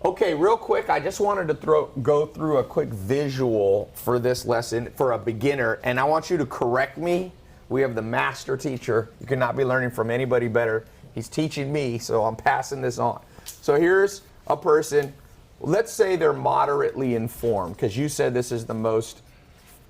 Okay, real quick, I just wanted to go through a quick visual for this lesson for a beginner, and I want you to correct me. We have the master teacher. You cannot be learning from anybody better. He's teaching me, so I'm passing this on. So here's a person, let's say they're moderately informed, because you said this is the most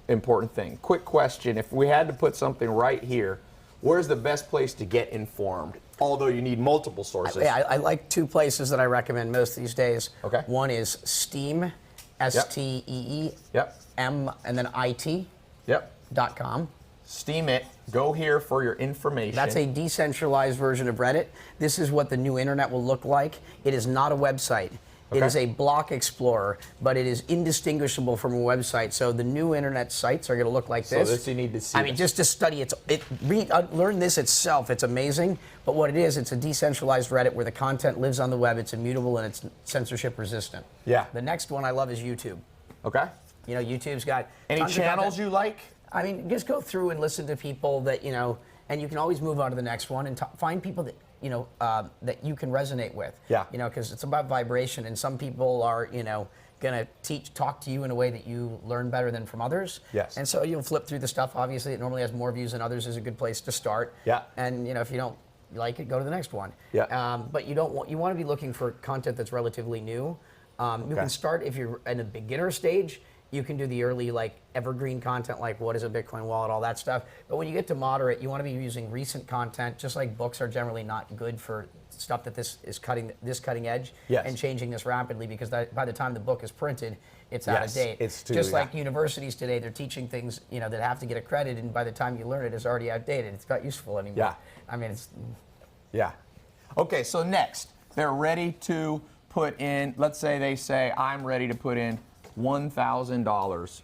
important thing. Quick question, if we had to put something right here, where's the best place to get informed? Although you need multiple sources. I like two places that I recommend most these days. Okay. One is Steem, S-T-E-E, Yep. M, and then I-T. Yep. .com. Steam it. Go here for your information. That's a decentralized version of Reddit. This is what the new internet will look like. It is not a website. It is a block explorer, but it is indistinguishable from a website. So the new internet sites are going to look like this. So this you need to see. I mean, just to study learn this itself. It's amazing. But what it is, it's a decentralized Reddit where the content lives on the web. It's immutable and it's censorship resistant. Yeah. The next one I love is YouTube. Okay. You know, YouTube's got any channels you like? I mean, just go through and listen to people that, you know, and you can always move on to the next one and find people that, you know, that you can resonate with. Yeah. You know, because it's about vibration, and some people are, you know, going to talk to you in a way that you learn better than from others. Yes. And so you'll flip through the stuff. Obviously, it normally has more views than others. Is a good place to start. Yeah. And, you know, if you don't like it, go to the next one. Yeah. But you want to be looking for content that's relatively new. You can start if you're in a beginner stage. You can do the early, like, evergreen content, like what is a Bitcoin wallet, all that stuff. But when you get to moderate, you want to be using recent content, just like books are generally not good for stuff that is cutting edge and changing this rapidly, because by the time the book is printed, it's out of date. It's too, just like universities today, they're teaching things, you know, that have to get accredited, and by the time you learn it, it's already outdated. It's not useful anymore. Yeah. I mean, it's... Yeah. Okay, so next, they're ready to put in, let's say they say, I'm ready to put in $1,000.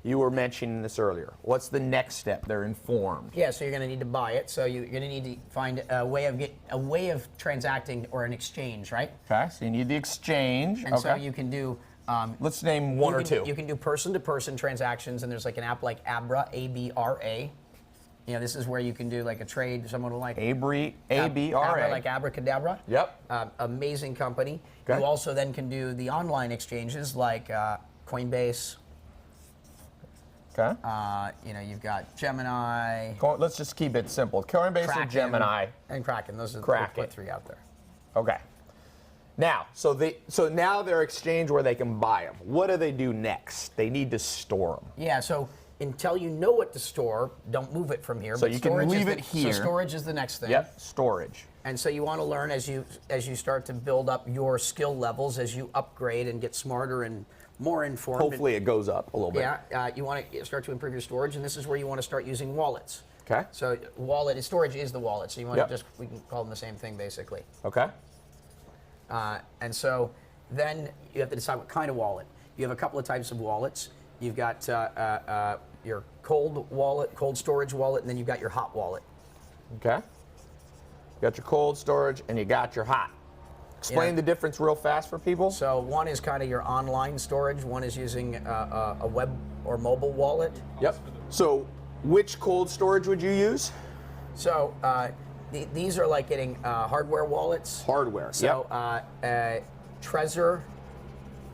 You were mentioning this earlier. What's the next step? They're informed. Yeah, so you're going to need to buy it. So you're going to need to find a way of transacting, or an exchange, right? Okay, so you need the exchange. And so you can do... let's name one or two. You can do person-to-person transactions, and there's like an app like Abra, A-B-R-A. You know, this is where you can do like a trade. Someone will like... A-B-R-A. Abra, like Abracadabra. Yep. Amazing company. Okay. You also then can do the online exchanges like Coinbase. Okay. You know, you've got Gemini. Let's just keep it simple. Coinbase Kraken, and Gemini. And Kraken. Those are the three out there. Okay. Now, so now they're exchange where they can buy them. What do they do next? They need to store them. Yeah, so until you know what to store, don't move it from here. So you can leave it here. So storage is the next thing. Yep, storage. And so you want to learn as you start to build up your skill levels, as you upgrade and get smarter and more informed. Hopefully it goes up a little bit. Yeah, you want to start to improve your storage, and this is where you want to start using wallets. Okay. So storage is the wallet, so you want to we can call them the same thing basically. Okay. And so then you have to decide what kind of wallet. You have a couple of types of wallets. You've got your cold storage wallet, and then you've got your hot wallet. Okay. You got your cold storage and you got your hot. Explain the difference real fast for people. So one is kind of your online storage. One is using a web or mobile wallet. Yep. So which cold storage would you use? So these are like getting hardware wallets. Hardware. So Trezor,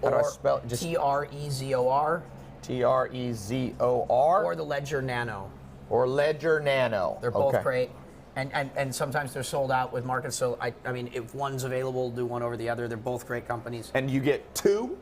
how do I spell it? Trezor. Trezor. Or the Ledger Nano. Or Ledger Nano. They're both great. And sometimes they're sold out with markets. So, I mean, if one's available, do one over the other. They're both great companies. And you get two?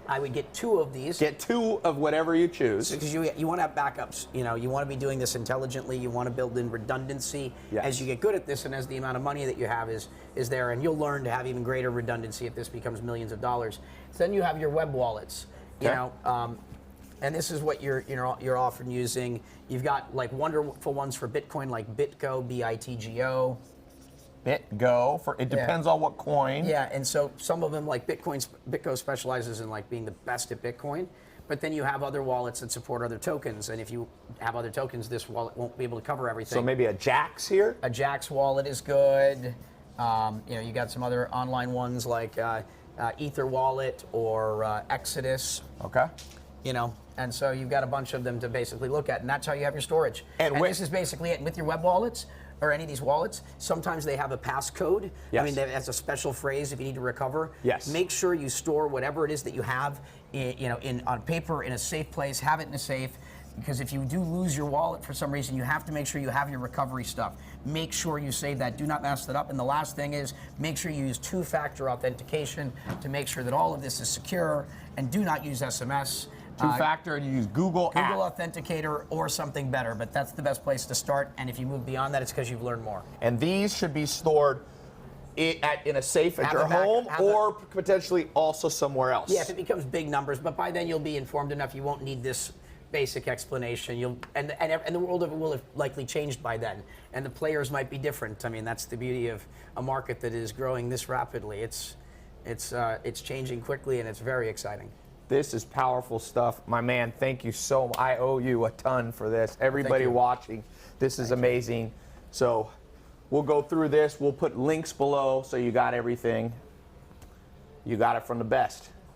I would get two of these. Get two of whatever you choose. Because you want to have backups. You know, you want to be doing this intelligently. You want to build in redundancy. Yes. As you get good at this, and as the amount of money that you have is there, and you'll learn to have even greater redundancy if this becomes millions of dollars. So then you have your web wallets. You know, and this is what you're often using. You've got like wonderful ones for Bitcoin, like BitGo, B-I-T-G-O. BitGo, it depends on what coin. Yeah, and so some of them, like BitGo specializes in like being the best at Bitcoin, but then you have other wallets that support other tokens, and if you have other tokens, this wallet won't be able to cover everything. So maybe a Jax here? A Jax wallet is good. You know, you got some other online ones like Ether Wallet or Exodus. Okay. You know, and so you've got a bunch of them to basically look at, and that's how you have your storage. And this is basically it. And with your web wallets, or any of these wallets, sometimes they have a passcode. Yes. I mean, that's a special phrase if you need to recover. Yes. Make sure you store whatever it is that you have, on paper in a safe place. Have it in a safe. Because if you do lose your wallet for some reason, you have to make sure you have your recovery stuff. Make sure you save that. Do not mess that up. And the last thing is, make sure you use two-factor authentication to make sure that all of this is secure. And do not use SMS. Two-factor, and you use Google app. Authenticator or something better. But that's the best place to start. And if you move beyond that, it's because you've learned more. And these should be stored in a safe at your home, or potentially also somewhere else. Yeah, if it becomes big numbers. But by then, you'll be informed enough. You won't need this basic explanation. And the world of it will have likely changed by then, and the players might be different. I mean, that's the beauty of a market that is growing this rapidly. It's changing quickly, and it's very exciting. This is powerful stuff, my man. Thank you so much. I owe you a ton for this. Everybody watching, this is amazing. So we'll go through this. We'll put links below so you got everything. You got it from the best.